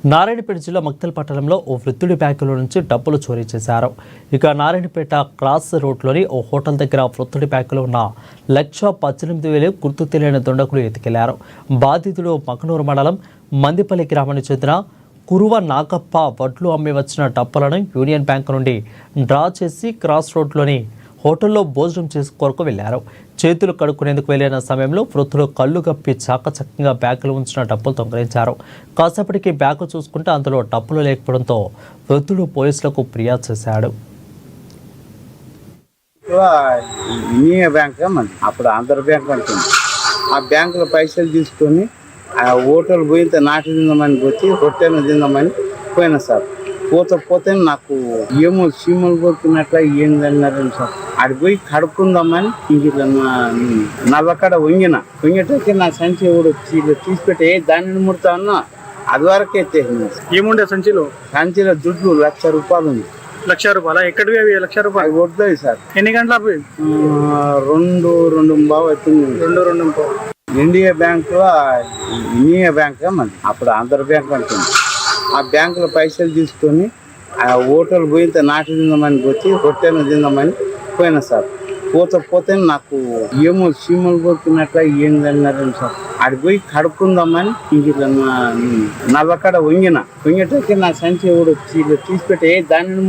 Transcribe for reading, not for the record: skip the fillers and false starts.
నారాయణపేట జిల్లా మక్తల్ పట్టణంలో ఓ వృద్ధుడి బ్యాంకులో నుంచి డబ్బులు చోరీ చేశారు. ఇక నారాయణపేట క్రాస్ రోడ్లోని ఓ హోటల్ దగ్గర వృద్ధుడి బ్యాంకులో ఉన్న 1,18,000 గుర్తు తెలియని దుండగులు ఎత్తుకెళ్లారు. బాధితుడు మకనూరు మండలం మందిపల్లి గ్రామానికి చెందిన కురువ నాగప్ప వడ్లు అమ్మి వచ్చిన డబ్బులను యూనియన్ బ్యాంకు నుండి డ్రా చేసి క్రాస్ రోడ్లోని హోటల్లో భోజనం చేసుకోరకు వెళ్లారు. చేతులు కడుక్కునేందుకు వెళ్లిన సమయంలో వృద్ధులు కళ్ళు గప్పి చాకచక్యంగా బ్యాగులు ఉంచిన డబ్బులు దొంగిలించారు. కాసేపటికి బ్యాగు చూసుకుంటే అందులో డబ్బులు లేకపోవడంతో వృద్ధుడు పోలీసులకు ఫిర్యాదు చేశాడు. అప్పుడు ఆంధ్ర బ్యాంక్ అంటుంది. ఆ బ్యాంకులో పైసలు తీసుకొని ఆ హోటల్ పోయితే నాటు తిందామని వచ్చి రొట్టెను తిందామని పోయినా సార్. పోతే నాకు ఏమో చీమలు కొడుకున్నట్ల ఏందన్నారని సార్. ఆడి పోయి కడుక్కుందామని ఇంక నల్లకాడ వంగేటకి నా సంచి కూడా తీసిపెట్టే దానిని ముడతా ఉన్నా. అది వరకే ఎత్తేసింది. ఏముండే సంచిలో దుడ్లు 1,00,000 రూపాయలు ఉంది. 1,00,000 రూపాయలు ఎక్కడివి? 1,00,000 రూపాయలు వడ్లేదు సార్. ఎన్ని గంటలకు? 2:02 అవుతుంది. 2:02. ఇండియా బ్యాంక్ అప్పుడు ఆంధ్ర బ్యాంక్ అంటుంది. ఆ బ్యాంకులో పైసలు తీసుకొని ఆ హోటల్ పోయితే నాటు తిందామని వచ్చి రొట్టెను తిందామని పోయినా సార్. పోతే నాకు ఏమో చీమలు కొడుకున్నట్ల ఏందన్నారని సార్. ఆడి పోయి కడుక్కుందామని ఇంక నల్లకాడ వంగేటకి నా సంచి కూడా తీసిపెట్టే దానిని